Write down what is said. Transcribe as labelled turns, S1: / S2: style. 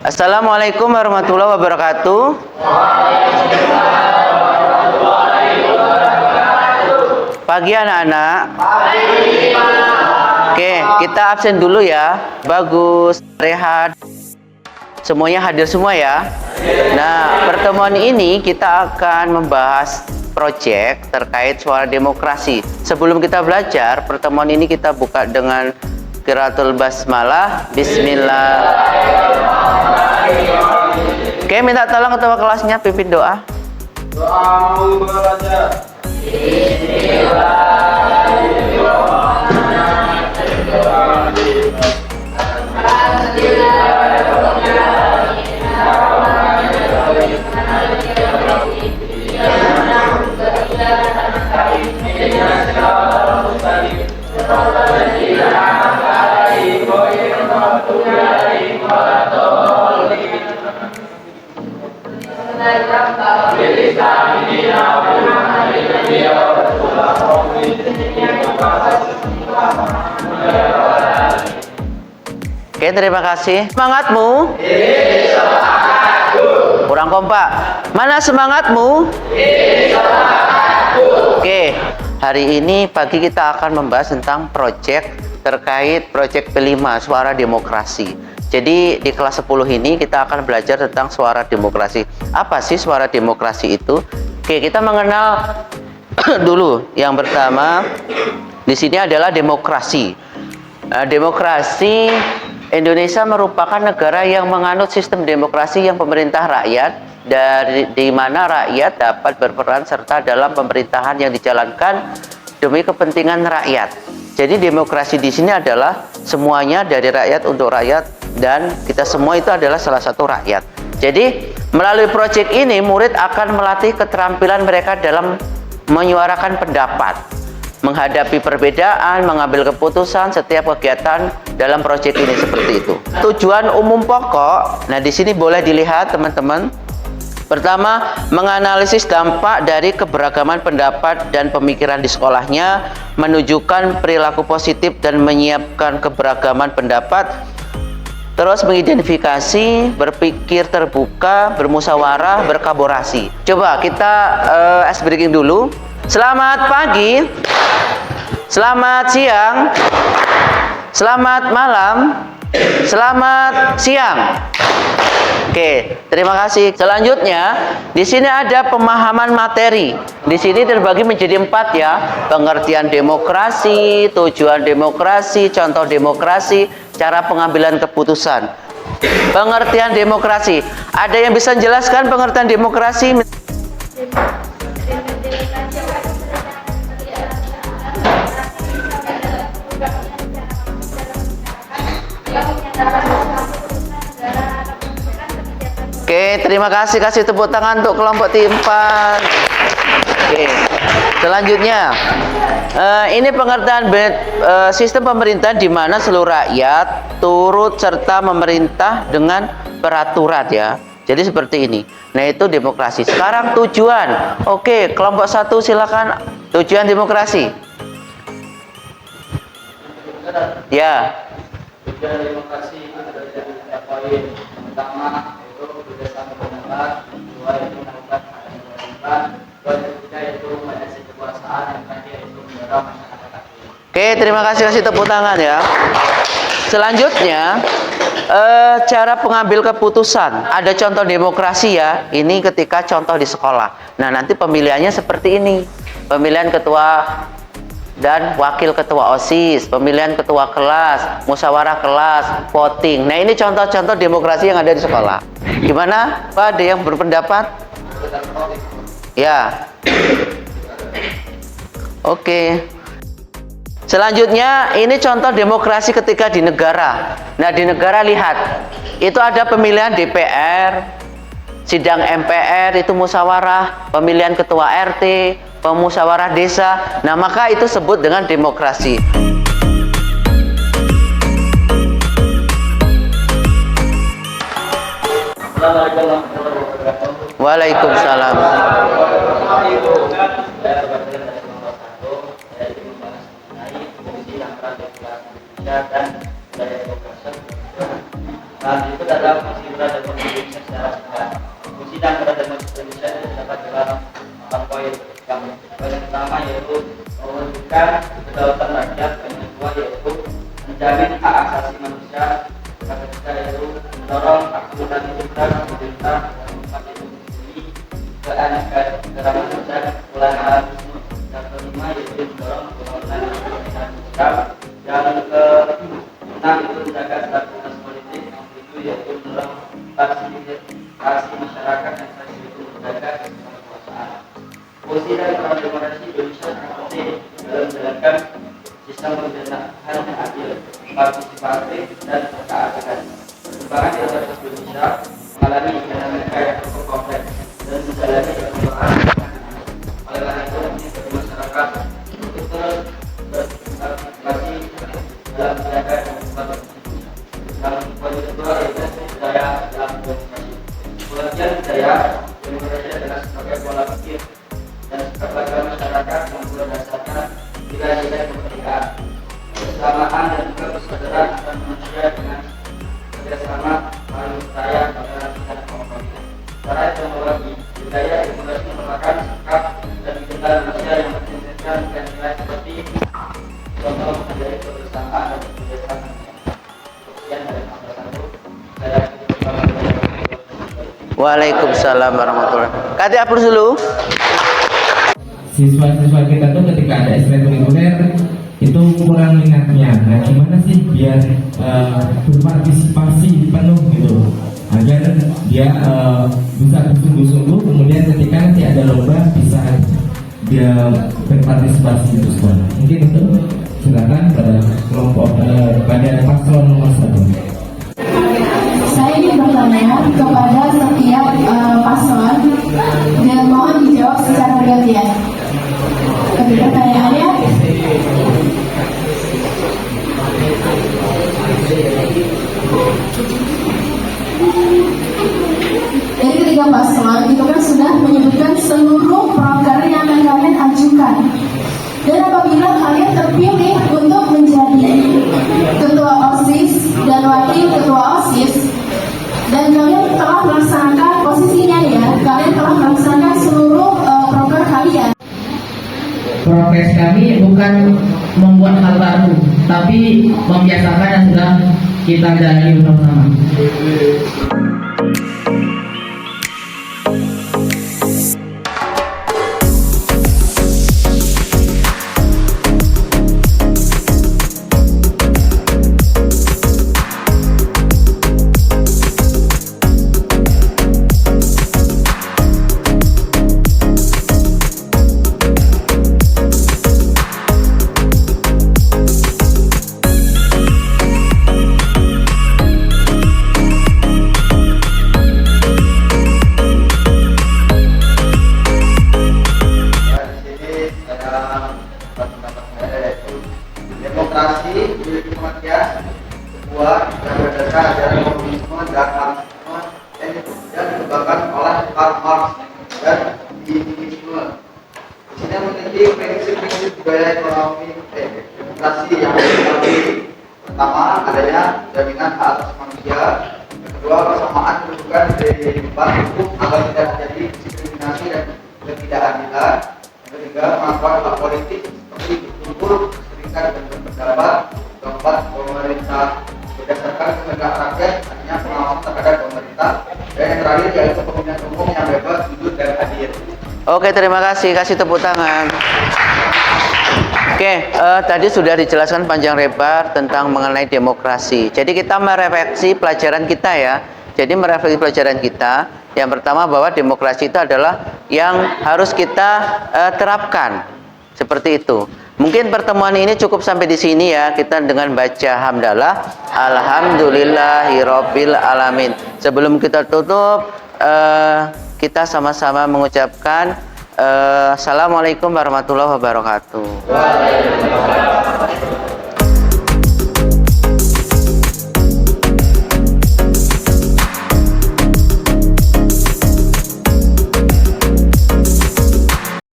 S1: Assalamualaikum warahmatullahi wabarakatuh. Pagi anak-anak. Oke, kita absen dulu ya. Bagus, rehat. Semuanya hadir semua ya. Nah, pertemuan ini kita akan membahas proyek terkait suara demokrasi. Sebelum kita belajar, pertemuan ini kita buka dengan qiraatul basmalah. Bismillah. Oke, minta tolong ketua kelasnya pimpin doa.
S2: Doa membaca.
S1: Oke, terima kasih. Semangatmu? Kurang kompak. Mana semangatmu? Oke, hari ini pagi kita akan membahas tentang proyek terkait proyek P5 suara demokrasi. Jadi di kelas 10 ini kita akan belajar tentang suara demokrasi. Apa sih suara demokrasi itu? Oke, kita mengenal dulu. Yang pertama di sini adalah demokrasi. Demokrasi Indonesia merupakan negara yang menganut sistem demokrasi yang pemerintah rakyat, di mana rakyat dapat berperan serta dalam pemerintahan yang dijalankan demi kepentingan rakyat. Jadi demokrasi di sini adalah semuanya dari rakyat untuk rakyat, dan kita semua itu adalah salah satu rakyat. Jadi melalui proyek ini murid akan melatih keterampilan mereka dalam menyuarakan pendapat, menghadapi perbedaan, mengambil keputusan setiap kegiatan dalam proyek ini seperti itu. Tujuan umum pokok, nah di sini boleh dilihat teman-teman. Pertama, menganalisis dampak dari keberagaman pendapat dan pemikiran di sekolahnya, menunjukkan perilaku positif dan menyiapkan keberagaman pendapat. Terus mengidentifikasi, berpikir terbuka, bermusyawarah, berkolaborasi. Coba kita ice breaking dulu. Selamat pagi, selamat siang, selamat malam, selamat siang. Oke, terima kasih. Selanjutnya, di sini ada pemahaman materi. Di sini terbagi menjadi 4 ya. Pengertian demokrasi, tujuan demokrasi, contoh demokrasi, cara pengambilan keputusan. Pengertian demokrasi. Ada yang bisa menjelaskan pengertian demokrasi? Oke, terima kasih. Kasih tepuk tangan untuk kelompok tim 4. Oke, selanjutnya ini pengertian sistem pemerintahan di mana seluruh rakyat turut serta memerintah dengan peraturan ya. Jadi seperti ini. Nah, itu demokrasi. Sekarang tujuan. Oke, kelompok 1 silakan. Tujuan demokrasi. Ya.
S2: Tujuan demokrasi itu ada 3 poin. Pertama yaitu kebebasan berpendapat, kedua yaitu melakukan hak yang berpendapat, dan ketiga yaitu membatasi kekuasaan, yang terakhir yaitu mendorong masyarakat aktif.
S1: Oke, terima kasih. Kasih tepuk tangan ya. Selanjutnya cara pengambil keputusan. Ada contoh demokrasi ya. Ini ketika contoh di sekolah. Nah, nanti pemilihannya seperti ini. Pemilihan ketua dan wakil ketua OSIS, pemilihan ketua kelas, musyawarah kelas, voting. Nah, ini contoh-contoh demokrasi yang ada di sekolah. Gimana? Pak, ada yang berpendapat? Ya. Oke. Selanjutnya, ini contoh demokrasi ketika di negara. Nah, di negara lihat, itu ada pemilihan DPR, sidang MPR, itu musyawarah, pemilihan ketua RT, pemusyawarah desa. Nah, maka itu sebut dengan demokrasi. Waalaikumsalam.
S2: Dan itu adalah fungsi peradaban Indonesia secara singkat. Fungsi dan peradaban Indonesia itu terdapat dalam 4 poin. Yang pertama yaitu mewujudkan kedaulatan rakyat, yang kedua yaitu menjamin hak asasi manusia, yang ketiga yaitu mendorong akuntabilitas pemerintah dan umat itu sendiri, keanekaragaman manusia dan pluralisme, yang kelima yaitu mendorong pembangunan ekonomi sosial, yang keenam itu menjaga stabilitas politik, yang ketujuh yaitu mendorong partisipasi masyarakat, yang terakhir itu menjaga kekuasaan. Fungsi dari peran demokrasi Indonesia sangat penting dalam menjalankan sistem pemerintahan yang adil, partisipatif, dan berkeadilan. Perkembangan demokrasi Indonesia mengalami dinamika yang cukup kompleks dan menjalani perubahan. Oleh karena itu, bagi masyarakat untuk terus berpartisipasi dalam menjaga demokrasi. Yang kedua yaitu budaya dalam demokrasi. Pengertian budaya demokrasi adalah sebagai pola pikir dan kepada masyarakat yang berdasarkan nilai-nilai kemerdekaan, kebersamaan dan juga persaudaraan antar manusia dengan kerjasama saling percaya pada dan kompromi. Secara teknologi, budaya demokrasi merupakan sikap dan dikenal manusia yang mencerminkan nilai seperti contoh menjadi kebersamaan dan kerjasama. Sekian dari nomor 1. Saya
S1: Waalaikumsalam warahmatullahi wabarakatuh. Kati hapus dulu.
S3: Siswa-siswa kita tuh ketika ada ekstrakurikuler itu kurang minatnya. Nah, gimana sih biar berpartisipasi penuh gitu, agar dia bisa bersungguh-sungguh, kemudian ketika nanti ada lomba bisa dia berpartisipasi di sekolah. Mungkin itu silakan pada kelompok pada paslon nomor 1.
S4: Saya ingin bertanya kepada setiap paslon dan mohon dijawab secara bergantian. Pertanyaannya, dari ketiga paslon itu kan sudah menyebutkan seluruh program yang akan kalian ajukan. Dan apabila kalian terpilih untuk menjadi ketua OSIS dan wakil ketua OSIS, dan kalian telah melaksanakan posisinya ya, kalian telah melaksanakan seluruh program kalian.
S5: Progres kami bukan membuat hal baru, tapi membiasakan yang sudah kita jalani bersama.
S2: Demokrasi memiliki pengertian sebuah yang berdasarkan ajaran komunisme dan marxisme yang dikembangkan oleh Karl Marx dan Leninisme. Di sini memiliki prinsip-prinsip budaya ekonomi demokrasi yang diketahui. Pertama, adanya jaminan hak asasi manusia. Yang kedua, persamaan kedudukan dari kehidupan hukum agar tidak terjadi diskriminasi dan ketidakadilan. Yang ketiga, pengakuan hak politik seperti berkumpul, dan berpendapat. Keempat, pemerintah berdasarkan kehendak rakyat, artinya pengawasan terhadap pemerintah. Dan yang terakhir yaitu pemilihan umum yang bebas, jujur dan adil.
S1: Oke, terima kasih. Kasih tepuk tangan. Oke, tadi sudah dijelaskan panjang lebar tentang mengenai demokrasi. Jadi kita merefleksi pelajaran kita ya. Jadi merefleksi pelajaran kita. Yang pertama bahwa demokrasi itu adalah yang harus kita terapkan. Seperti itu. Mungkin pertemuan ini cukup sampai di sini ya. Kita dengan baca hamdalah, alhamdulillahirabbil alamin. Sebelum kita tutup, kita sama-sama mengucapkan assalamualaikum warahmatullahi wabarakatuh.